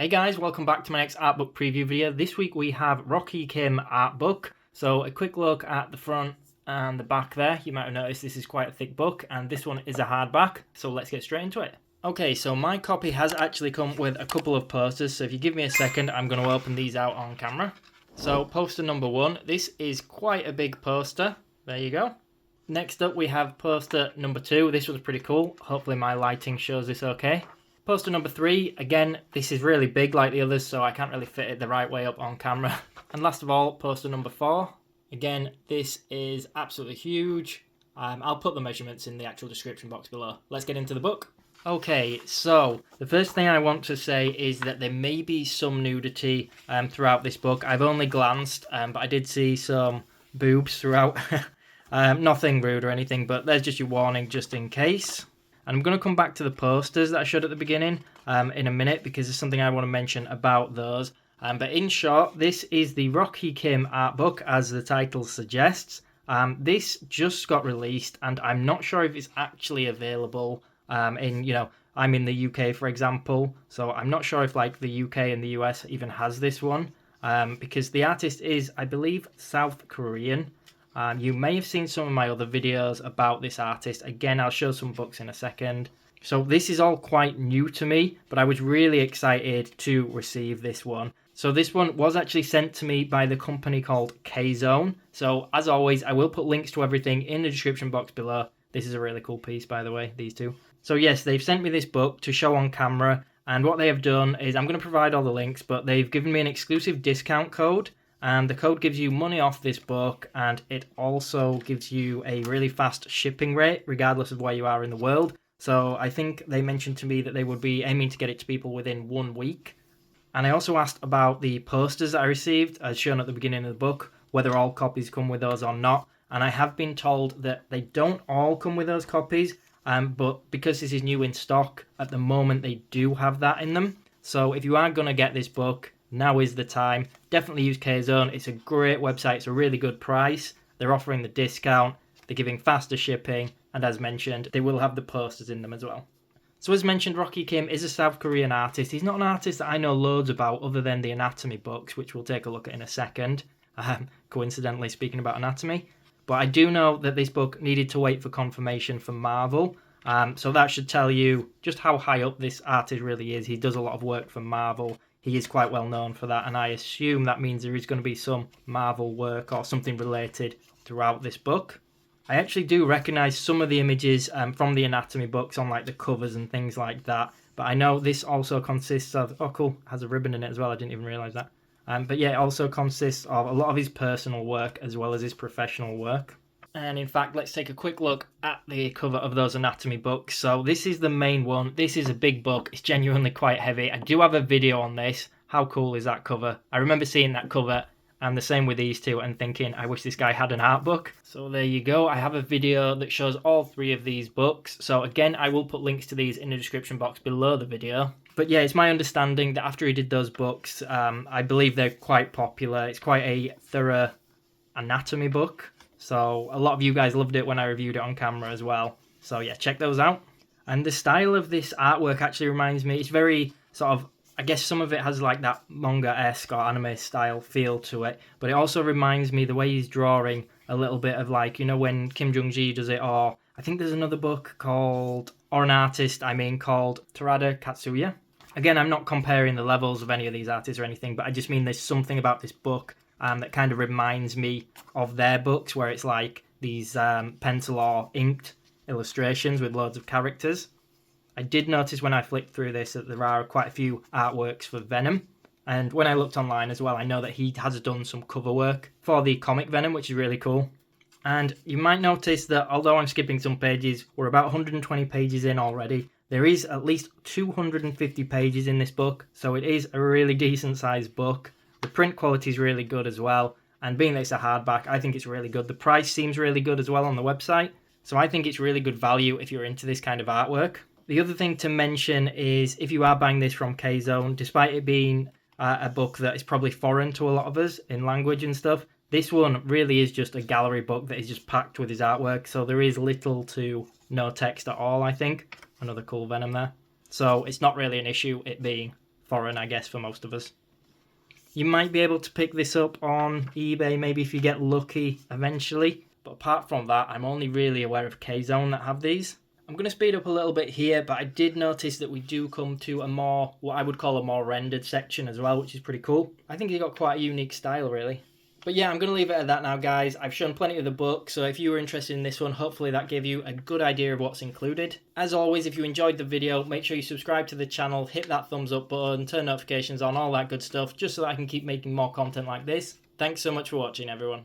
Hey guys, welcome back to my next art book preview video. This week we have Rockhe Kim art book. So a quick look at the front and the back there. You might have noticed this is quite a thick book and this one is a hardback. So let's get straight into it. Okay, so my copy has actually come with a couple of posters. So if you give me a second, I'm going to open these out on camera. So poster number 1, this is quite a big poster. There you go. Next up we have poster number 2. This was pretty cool. Hopefully my lighting shows this okay. Poster number 3, again, this is really big like the others, so I can't really fit it the right way up on camera. And last of all, poster number 4. Again, this is absolutely huge. I'll put the measurements in the actual description box below. Let's get into the book. Okay, so the first thing I want to say is that there may be some nudity throughout this book. I've only glanced, but I did see some boobs throughout. Nothing rude or anything, but there's just your warning just in case. And I'm going to come back to the posters that I showed at the beginning in a minute because there's something I want to mention about those. But in short, this is the Rockhe Kim art book, as the title suggests. This just got released and I'm not sure if it's actually available I'm in the UK, for example. So I'm not sure if like the UK and the US even has this one because the artist is, I believe, South Korean. You may have seen some of my other videos about this artist. Again, I'll show some books in a second. So this is all quite new to me, but I was really excited to receive this one. So this one was actually sent to me by the company called K-Zone. So as always, I will put links to everything in the description box below. This is a really cool piece, by the way, these two. So yes, they've sent me this book to show on camera. And what they have done is, I'm going to provide all the links, but they've given me an exclusive discount code. And the code gives you money off this book, and it also gives you a really fast shipping rate, regardless of where you are in the world. So I think they mentioned to me that they would be aiming to get it to people within 1 week. And I also asked about the posters that I received, as shown at the beginning of the book, whether all copies come with those or not. And I have been told that they don't all come with those copies, but because this is new in stock, at the moment they do have that in them. So if you are going to get this book, now is the time. Definitely use K-Zone. It's a great website. It's a really good price. They're offering the discount. They're giving faster shipping. And as mentioned, they will have the posters in them as well. So as mentioned, Rockhe Kim is a South Korean artist. He's not an artist that I know loads about other than the anatomy books, which we'll take a look at in a second. Coincidentally speaking about anatomy. But I do know that this book needed to wait for confirmation from Marvel. So that should tell you just how high up this artist really is. He does a lot of work for Marvel. He is quite well known for that, and I assume that means there is going to be some Marvel work or something related throughout this book. I actually do recognise some of the images from the anatomy books on like the covers and things like that, but I know this also consists of, oh cool, has a ribbon in it as well, I didn't even realise that. But yeah, it also consists of a lot of his personal work as well as his professional work. And in fact, let's take a quick look at the cover of those anatomy books. So this is the main one. This is a big book. It's genuinely quite heavy. I do have a video on this. How cool is that cover? I remember seeing that cover, and the same with these two, and thinking, I wish this guy had an art book. So there you go. I have a video that shows all 3 of these books. So again, I will put links to these in the description box below the video. But yeah, it's my understanding that after he did those books, I believe they're quite popular. It's quite a thorough anatomy book. So a lot of you guys loved it when I reviewed it on camera as well. So yeah, check those out. And the style of this artwork actually reminds me, it's very sort of, I guess some of it has like that manga-esque or anime style feel to it. But it also reminds me the way he's drawing a little bit of like, you know, when Kim Jung does it, or I think there's another book called, or an artist, called Terada, Katsuya. Again, I'm not comparing the levels of any of these artists or anything, but I just mean there's something about this book that kind of reminds me of their books where it's like these pencil or inked illustrations with loads of characters. I did notice when I flipped through this that there are quite a few artworks for Venom. And when I looked online as well, I know that he has done some cover work for the comic Venom, which is really cool. And you might notice that although I'm skipping some pages, we're about 120 pages in already. There is at least 250 pages in this book, so it is a really decent sized book. The print quality is really good as well, and being that it's a hardback, I think it's really good. The price seems really good as well on the website, so I think it's really good value if you're into this kind of artwork. The other thing to mention is if you are buying this from K-Zone, despite it being a book that is probably foreign to a lot of us in language and stuff, this one really is just a gallery book that is just packed with his artwork, so there is little to no text at all, I think. Another cool Venom there. So it's not really an issue, it being foreign, I guess, for most of us. You might be able to pick this up on eBay, maybe if you get lucky eventually. But apart from that, I'm only really aware of K-Zone that have these. I'm going to speed up a little bit here, but I did notice that we do come to a more, what I would call a more rendered section as well, which is pretty cool. I think he's got quite a unique style, really. But yeah, I'm going to leave it at that now, guys. I've shown plenty of the book, so if you were interested in this one, hopefully that gave you a good idea of what's included. As always, if you enjoyed the video, make sure you subscribe to the channel, hit that thumbs up button, turn notifications on, all that good stuff, just so that I can keep making more content like this. Thanks so much for watching, everyone.